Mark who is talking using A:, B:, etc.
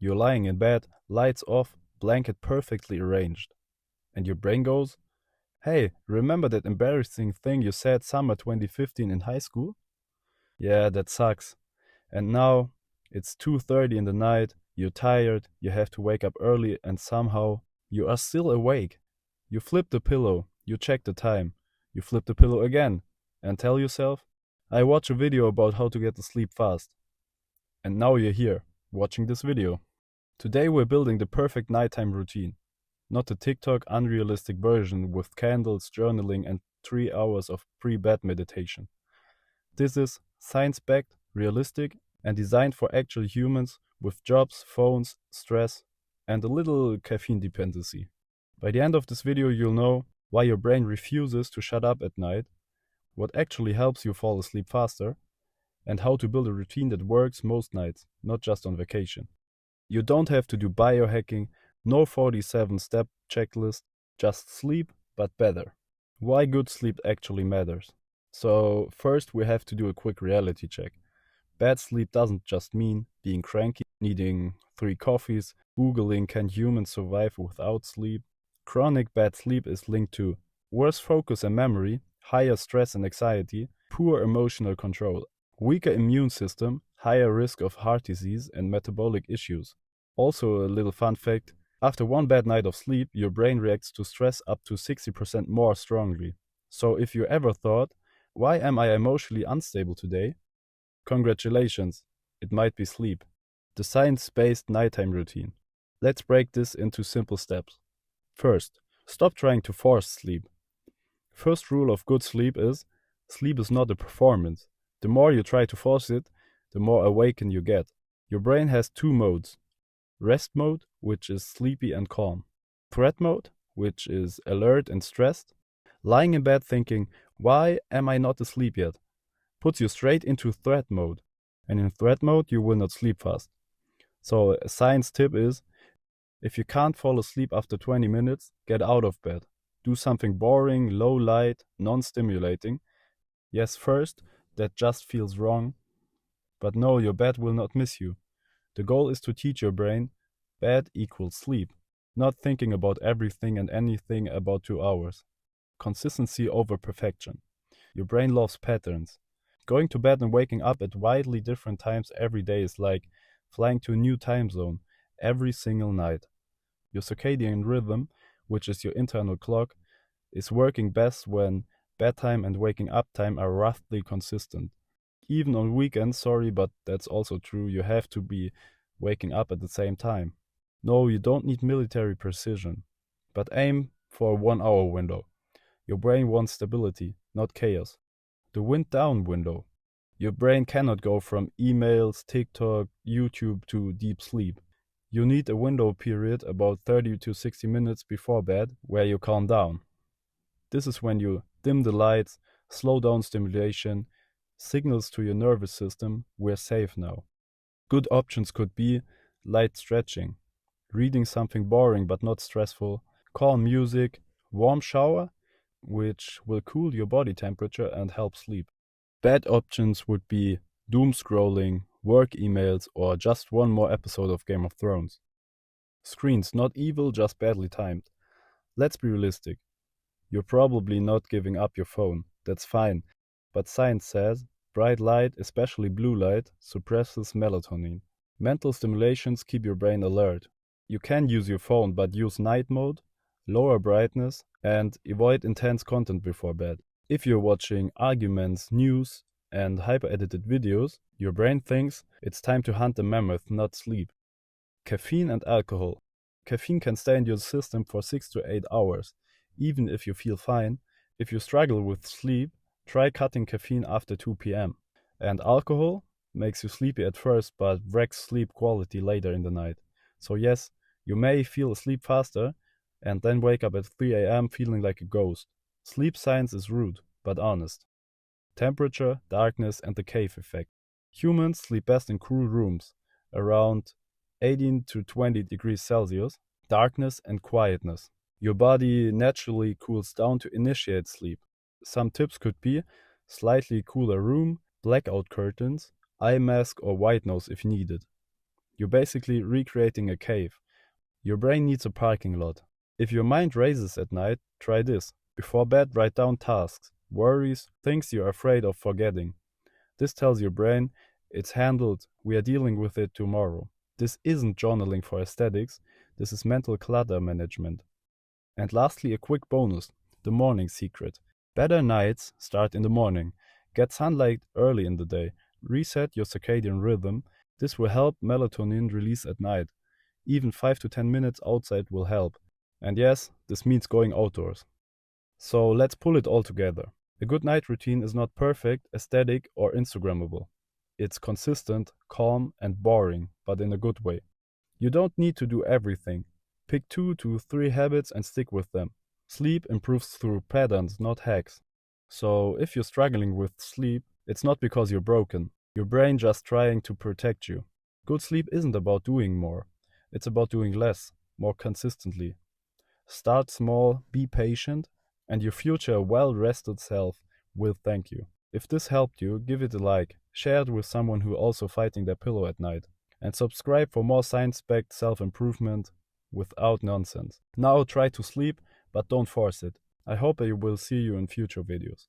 A: You're lying in bed, lights off, blanket perfectly arranged. And your brain goes, hey, remember that embarrassing thing you said summer 2015 in high school? Yeah, that sucks. And now it's 2:30 in the night, you're tired, you have to wake up early, and somehow you are still awake. You flip the pillow, you check the time, you flip the pillow again, and tell yourself, I watch a video about how to get to sleep fast. And now you're here, watching this video. Today we're building the perfect nighttime routine, not the TikTok unrealistic version with candles, journaling, and 3 hours of pre-bed meditation. This is science-backed, realistic, and designed for actual humans with jobs, phones, stress, and a little caffeine dependency. By the end of this video, you'll know why your brain refuses to shut up at night, what actually helps you fall asleep faster, and how to build a routine that works most nights, not just on vacation. You don't have to do biohacking, no 47-step checklist, just sleep, but better. Why good sleep actually matters. So, first we have to do a quick reality check. Bad sleep doesn't just mean being cranky, needing 3 coffees, Googling can humans survive without sleep. Chronic bad sleep is linked to worse focus and memory, higher stress and anxiety, poor emotional control, weaker immune system, higher risk of heart disease and metabolic issues. Also, a little fun fact, after one bad night of sleep, your brain reacts to stress up to 60% more strongly. So if you ever thought, why am I emotionally unstable today? Congratulations, it might be sleep. The science-based nighttime routine. Let's break this into simple steps. First, stop trying to force sleep. First rule of good sleep is not a performance. The more you try to force it, the more awakened you get. Your brain has 2 modes. Rest mode, which is sleepy and calm. Threat mode, which is alert and stressed. Lying in bed thinking, why am I not asleep yet? Puts you straight into threat mode. And in threat mode, you will not sleep fast. So a science tip is, if you can't fall asleep after 20 minutes, get out of bed. Do something boring, low light, non-stimulating. Yes, first, that just feels wrong. But no, your bed will not miss you. The goal is to teach your brain bed equals sleep, not thinking about everything and anything about 2 hours. Consistency over perfection. Your brain loves patterns. Going to bed and waking up at widely different times every day is like flying to a new time zone every single night. Your circadian rhythm, which is your internal clock, is working best when bedtime and waking up time are roughly consistent. Even on weekends, sorry, but that's also true, you have to be waking up at the same time. No, you don't need military precision, but aim for a 1 hour window. Your brain wants stability, not chaos. The wind down window. Your brain cannot go from emails, TikTok, YouTube to deep sleep. You need a window period about 30 to 60 minutes before bed where you calm down. This is when you dim the lights, slow down stimulation, signals to your nervous system, we're safe now. Good options could be light stretching, reading something boring but not stressful, calm music, warm shower, which will cool your body temperature and help sleep. Bad options would be doom scrolling, work emails, or just one more episode of Game of Thrones. Screens not evil, just badly timed. Let's be realistic. You're probably not giving up your phone, that's fine, but science says bright light, especially blue light, suppresses melatonin. Mental stimulations keep your brain alert. You can use your phone, but use night mode, lower brightness, and avoid intense content before bed. If you're watching arguments, news, and hyper-edited videos, your brain thinks it's time to hunt a mammoth, not sleep. Caffeine and alcohol. Caffeine can stay in your system for 6 to 8 hours, even if you feel fine. If you struggle with sleep, try cutting caffeine after 2 p.m. And alcohol makes you sleepy at first, but wrecks sleep quality later in the night. So yes, you may feel asleep faster, and then wake up at 3 a.m. feeling like a ghost. Sleep science is rude, but honest. Temperature, darkness, and the cave effect. Humans sleep best in cool rooms, around 18 to 20 degrees Celsius, darkness and quietness. Your body naturally cools down to initiate sleep. Some tips could be slightly cooler room, blackout curtains, eye mask or white noise if needed. You're basically recreating a cave. Your brain needs a parking lot. If your mind races at night, try this. Before bed, write down tasks, worries, things you're afraid of forgetting. This tells your brain, it's handled, we are dealing with it tomorrow. This isn't journaling for aesthetics, this is mental clutter management. And lastly, a quick bonus, the morning secret. Better nights start in the morning. Get sunlight early in the day. Reset your circadian rhythm. This will help melatonin release at night. Even 5 to 10 minutes outside will help. And yes, this means going outdoors. So let's pull it all together. A good night routine is not perfect, aesthetic, or Instagrammable. It's consistent, calm, and boring, but in a good way. You don't need to do everything. Pick 2 to 3 habits and stick with them. Sleep improves through patterns, not hacks. So if you're struggling with sleep, it's not because you're broken. Your brain just trying to protect you. Good sleep isn't about doing more. It's about doing less, more consistently. Start small, be patient, and your future well-rested self will thank you. If this helped you, give it a like, share it with someone who also fighting their pillow at night, and subscribe for more science-backed self-improvement without nonsense. Now try to sleep, but don't force it. I hope I will see you in future videos.